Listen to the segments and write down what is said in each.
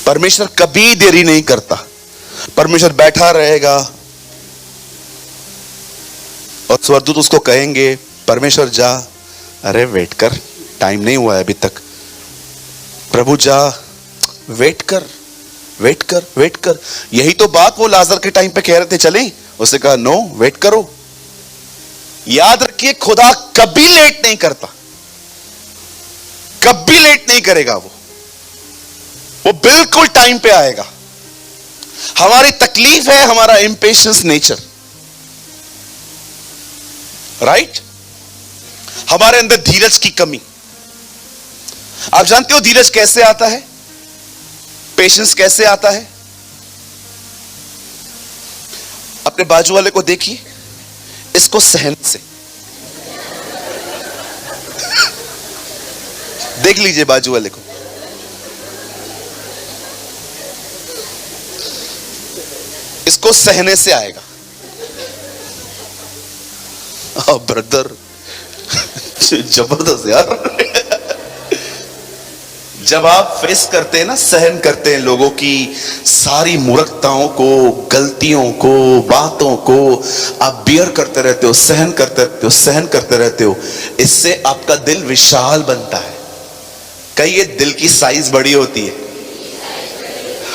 परमेश्वर कभी देरी नहीं करता। परमेश्वर बैठा रहेगा और स्वर्गदूत उसको कहेंगे परमेश्वर जा, अरे वेट कर, टाइम नहीं हुआ है अभी तक। प्रभु जा, वेट कर वेट कर वेट कर। यही तो बात वो लाजर के टाइम पे कह रहे थे, चलें? उसने कहा नो, वेट करो। याद रखिए, खुदा कभी लेट नहीं करता, कभी लेट नहीं करेगा। वो बिल्कुल टाइम पे आएगा। हमारी तकलीफ है हमारा इंपेशेंस नेचर, राइट? हमारे अंदर धीरज की कमी। आप जानते हो धीरज कैसे आता है, पेशेंस कैसे आता है? अपने बाजू वाले को देखिए, इसको सहन से देख लीजिए बाजू वाले को, इसको सहने से आएगा। ब्रदर जबरदस्त यार। जब आप फेस करते हैं ना, सहन करते हैं लोगों की सारी मूर्खताओं को, गलतियों को, बातों को, आप बियर करते रहते हो, सहन करते रहते हो, सहन करते रहते हो। इससे आपका दिल विशाल बनता है। कहिए, दिल की साइज बड़ी होती है।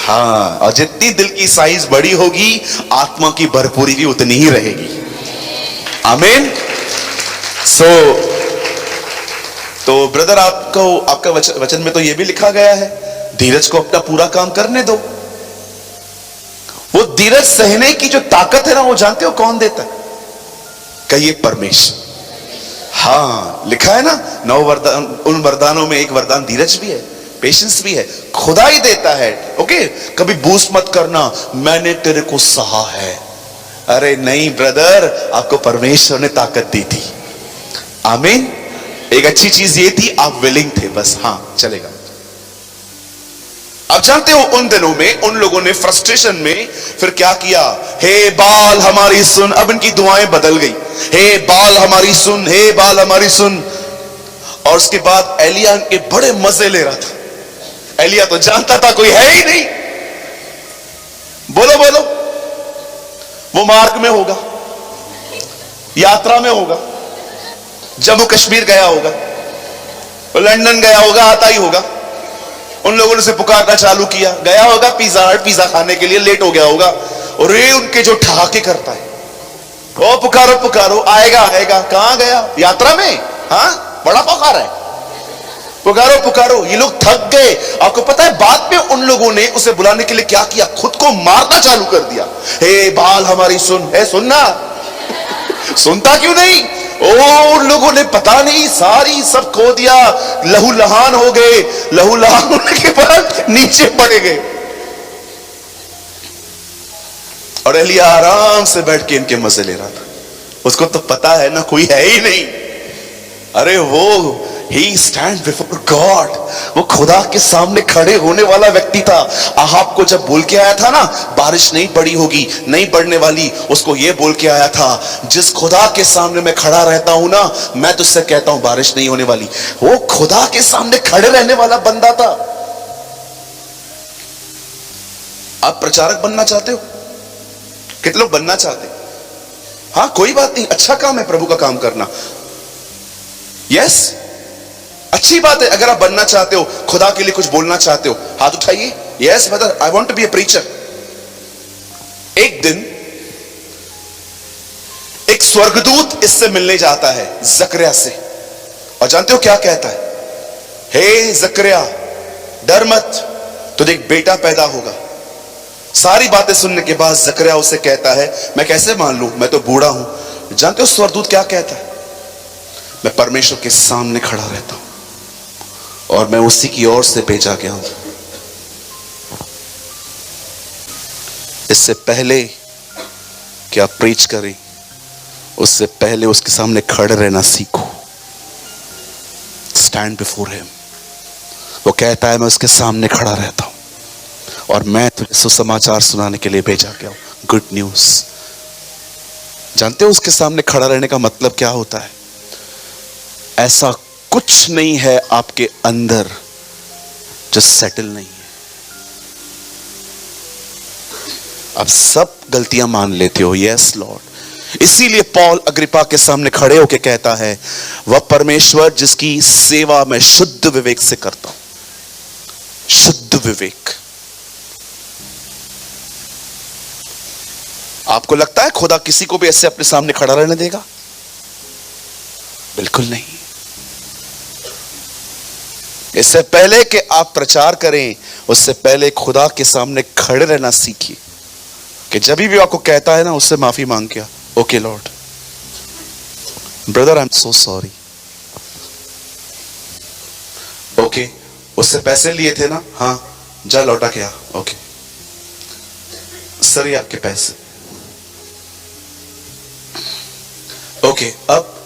हाँ, और जितनी दिल की साइज बड़ी होगी, आत्मा की भरपूरी भी उतनी ही रहेगी। आमीन। तो ब्रदर, आपका वचन में तो यह भी लिखा गया है, धीरज को अपना पूरा काम करने दो। वो धीरज सहने की जो ताकत है ना, वो जानते हो कौन देता है? कहिए, परमेश्वर। हाँ, लिखा है ना, 9 वरदान, उन वरदानों में एक वरदान धीरज भी है, पेशेंस भी है, खुदा ही देता है। ओके, कभी बूस्ट मत करना, मैंने तेरे को सहा है। अरे नहीं ब्रदर, आपको परमेश्वर ने ताकत दी थी। आमीन। एक अच्छी चीज ये थी, आप विलिंग थे, बस। हाँ, चलेगा। आप जानते हो, उन दिनों में उन लोगों ने फ्रस्ट्रेशन में फिर क्या किया? हे बाल हमारी सुन। अब इनकी दुआएं बदल गई, हे बाल हमारी सुन, हे बाल हमारी सुन। और उसके बाद एलिया के बड़े मजे ले रहा था। एलिया तो जानता था कोई है ही नहीं। बोलो बोलो, वो मार्ग में होगा, यात्रा में होगा, जम्मू कश्मीर गया होगा, वो लंदन गया होगा, आता ही होगा। उन लोगों ने उसे पुकारना चालू किया, गया होगा पिज्जा खाने के लिए, लेट हो गया होगा। और ये उनके जो ठहाके करता है, ओ पुकारो पुकारो, आएगा आएगा। कहां गया? यात्रा में। हाँ, बड़ा पुकार है, पुकारो पुकारो। ये लोग थक गए। आपको पता है, बाद में उन लोगों ने उसे बुलाने के लिए क्या किया? खुद को मारना चालू कर दिया। हे बाल हमारी सुन। है सुनना, सुनता क्यों नहीं? उन लोगों ने पता नहीं सारी सब खो दिया, लहू लहान हो गए। लहू लहान होने के बाद नीचे पड़े गए। और एलिया आराम से बैठ के इनके मजे ले रहा था। उसको तो पता है ना, कोई है ही नहीं। अरे वो He stands before God, वो खुदा के सामने खड़े होने वाला व्यक्ति था। आहाब को जब बोल के आया था ना, बारिश नहीं पड़ी होगी, नहीं पड़ने वाली, उसको ये बोल के आया था, जिस खुदा के सामने मैं खड़ा रहता हूं ना, मैं तुझसे कहता हूं बारिश नहीं होने वाली। वो खुदा के सामने खड़े रहने वाला बंदा था। आप प्रचारक बनना चाहते हो? कितने लोग बनना चाहते? हाँ, कोई बात नहीं, अच्छा काम है प्रभु का काम करना। यस, अच्छी बात है। अगर आप बनना चाहते हो, खुदा के लिए कुछ बोलना चाहते हो, हाथ उठाइए। Yes brother, I want to be a preacher. एक दिन एक स्वर्गदूत इससे मिलने जाता है, जकरिया से। और जानते हो क्या कहता है? हे जकरिया, डर मत, तुझे एक बेटा पैदा होगा। सारी बातें सुनने के बाद जकरिया उसे कहता है, मैं कैसे मान लूं, मैं तो बूढ़ा हूं। जानते हो स्वर्गदूत क्या कहता है? मैं परमेश्वर के सामने खड़ा रहता हूं और मैं उसी की ओर से भेजा गया हूं। इससे पहले कि आप प्रीच करें, उससे पहले उसके सामने खड़े रहना सीखो। Stand before him. वो कहता है, मैं उसके सामने खड़ा रहता हूं और मैं तुझे सुसमाचार सुनाने के लिए भेजा गया हूं, गुड न्यूज। जानते हो उसके सामने खड़ा रहने का मतलब क्या होता है? ऐसा कुछ नहीं है आपके अंदर जो सेटल नहीं है। आप सब गलतियां मान लेते हो। Yes Lord. इसीलिए पौल अग्रिपा के सामने खड़े होकर कहता है, वह परमेश्वर जिसकी सेवा मैं शुद्ध विवेक से करता हूं। शुद्ध विवेक। आपको लगता है खुदा किसी को भी ऐसे अपने सामने खड़ा रहने देगा? बिल्कुल नहीं। इससे पहले कि आप प्रचार करें, उससे पहले खुदा के सामने खड़े रहना सीखिए कि जब भी आपको कहता है ना, उससे माफी मांग के, okay Lord, brother I am so sorry. Okay, उससे पैसे लिए थे ना, हाँ जा लौटा के आ। ओके सर, ये आपके पैसे। ओके, अब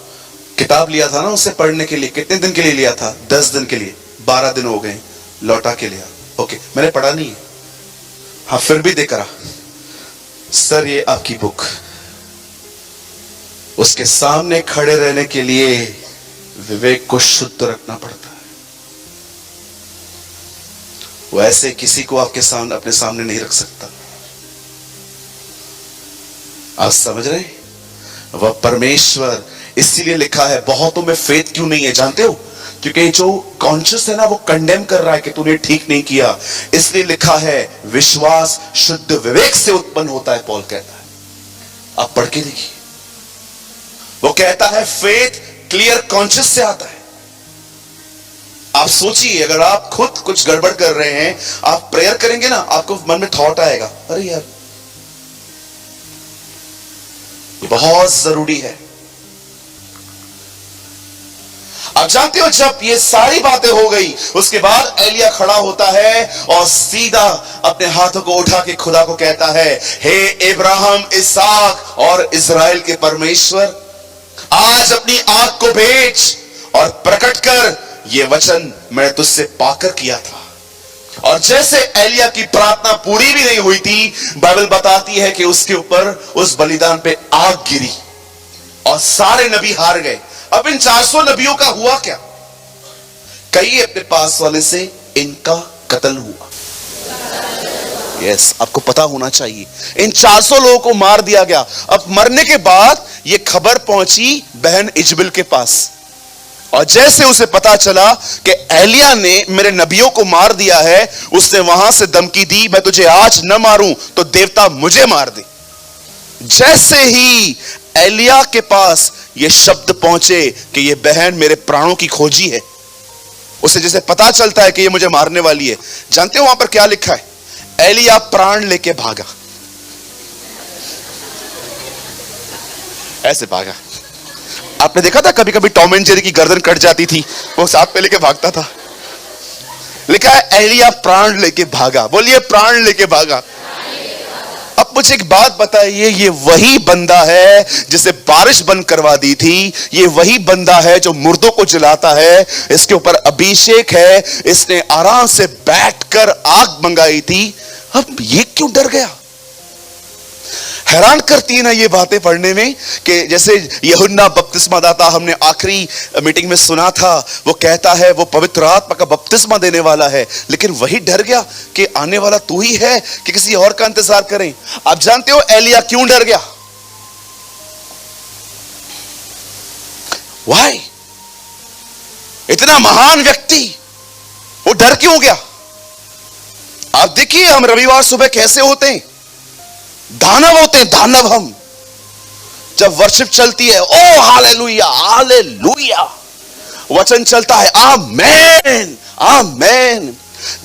किताब लिया था ना उससे पढ़ने के लिए, कितने दिन के लिए लिया था? 10 दिन के लिए। 12 दिन हो गए, लौटा के लिया। ओके, मैंने पढ़ा नहीं है। हाँ, फिर भी देकर आ। सर, ये आपकी बुक। उसके सामने खड़े रहने के लिए विवेक को शुद्ध रखना पड़ता है। वो ऐसे किसी को आपके सामने, अपने सामने नहीं रख सकता। आप समझ रहे? वह परमेश्वर, इसीलिए लिखा है, बहुतों में फेथ क्यों नहीं है जानते हो? क्योंकि जो कॉन्शियस है ना, वो कंडेम कर रहा है कि तूने ठीक नहीं किया। इसलिए लिखा है, विश्वास शुद्ध विवेक से उत्पन्न होता है, पॉल कहता है। आप पढ़ के देखिए, वो कहता है फेथ क्लियर कॉन्शियस से आता है। आप सोचिए, अगर आप खुद कुछ गड़बड़ कर रहे हैं, आप प्रेयर करेंगे ना, आपको मन में थॉट आएगा, अरे यार ये बहुत जरूरी है। आप जानते हो, जब ये सारी बातें हो गई, उसके बाद एलिया खड़ा होता है और सीधा अपने हाथों को उठा के खुदा को कहता है, हे इब्राहिम, इसहाक और इजराइल के परमेश्वर, आज अपनी आंख को भेज और प्रकट कर, ये वचन मैंने तुझसे पाकर किया था। और जैसे एलिया की प्रार्थना पूरी भी नहीं हुई थी, बाइबल बताती है कि उसके ऊपर, उस बलिदान पे आग गिरी और सारे नबी हार गए। अब इन 400 नबियों का हुआ क्या? कई अपने पास वाले से इनका कत्ल हुआ। यस, आपको पता होना चाहिए, इन 400 लोगों को मार दिया गया। अब मरने के बाद यह खबर पहुंची बहन इजबेल के पास, और जैसे उसे पता चला कि एलिया ने मेरे नबियों को मार दिया है, उसने वहां से धमकी दी, मैं तुझे आज न मारूं तो देवता मुझे मार दे। जैसे ही एलिया के पास ये शब्द पहुंचे कि ये बहन मेरे प्राणों की खोजी है, उसे जैसे पता चलता है कि ये मुझे मारने वाली है, जानते हो वहां पर क्या लिखा है? एलिया प्राण लेके भागा। ऐसे भागा। आपने देखा था कभी कभी टॉम एंड जेरी की गर्दन कट जाती थी, वो साथ पे लेके भागता था। लिखा है एलिया प्राण लेके भागा। बोलिए, प्राण लेके भागा। अब मुझे एक बात बताइए, ये वही बंदा है जिसे बारिश बंद करवा दी थी, ये वही बंदा है जो मुर्दों को जलाता है, इसके ऊपर अभिषेक है, इसने आराम से बैठकर आग मंगाई थी, अब ये क्यों डर गया? हैरान करती है ना ये बातें पढ़ने में, कि जैसे यूहन्ना बपतिस्मा दाता, हमने आखिरी मीटिंग में सुना था, वो कहता है वो पवित्र आत्मा का बपतिस्मा देने वाला है, लेकिन वही डर गया कि आने वाला तू ही है कि किसी और का इंतजार करें। आप जानते हो एलिया क्यों डर गया? वाई? इतना महान व्यक्ति, वो डर क्यों गया? आप देखिए, हम रविवार सुबह कैसे होते हैं, दानव होते हैं, दानव हम। जब वर्शिप चलती है, ओ हालेलुया हालेलुया, वचन चलता है, आमेन आमेन,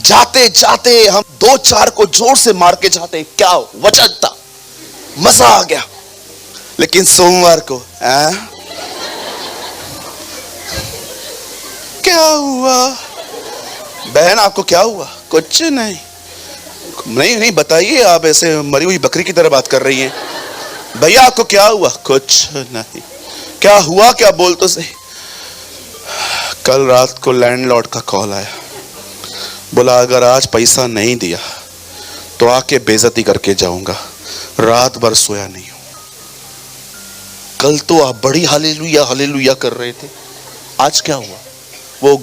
जाते जाते हम 2-4 को जोर से मार के जाते, क्या वचन था, मजा आ गया। लेकिन सोमवार को क्या हुआ? बहन आपको क्या हुआ? कुछ नहीं। नहीं बताइए, आप ऐसे मरी हुई बकरी की तरह बात कर रही हैं। भैया आपको क्या हुआ? कुछ नहीं। क्या हुआ? क्या बोल तो सही। कल रात को लैंडलॉर्ड का कॉल आया, बोला अगर आज पैसा नहीं दिया तो आके बेइज्जती करके जाऊंगा, रात भर सोया नहीं हूं। कल तो आप बड़ी हालेलुया हालेलुया कर रहे थे, आज क्या हुआ? वो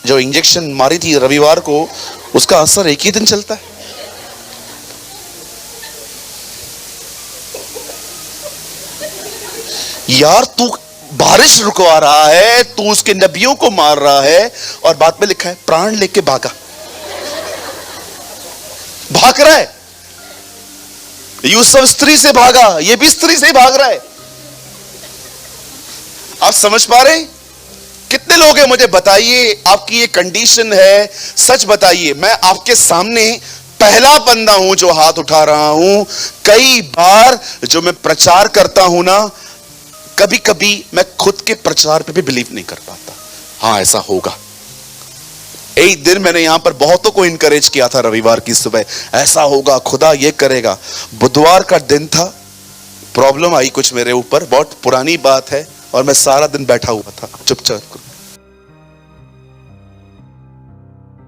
जो इंजेक्शन मारी थी रविवार को, उसका असर एक ही दिन चलता है। यार तू बारिश रुकवा रहा है, तू उसके नबियों को मार रहा है, और बाद में लिखा है प्राण लेके भागा। भाग रहा है। यूसुफ स्त्री से भागा, ये भी स्त्री से ही भाग रहा है। आप समझ पा रहे हैं? कितने लोग हैं मुझे बताइए, आपकी ये कंडीशन है, सच बताइए। मैं आपके सामने पहला बंदा हूं जो हाथ उठा रहा हूं। कई बार जो मैं प्रचार करता हूं ना, कभी कभी मैं खुद के प्रचार पे भी बिलीव नहीं कर पाता। हाँ ऐसा होगा। एक दिन मैंने यहां पर बहुतों को इनकरेज किया था, रविवार की सुबह ऐसा होगा, खुदा ये करेगा। बुधवार का दिन था, प्रॉब्लम आई कुछ मेरे ऊपर, बहुत पुरानी बात है, और मैं सारा दिन बैठा हुआ था चुपचाप।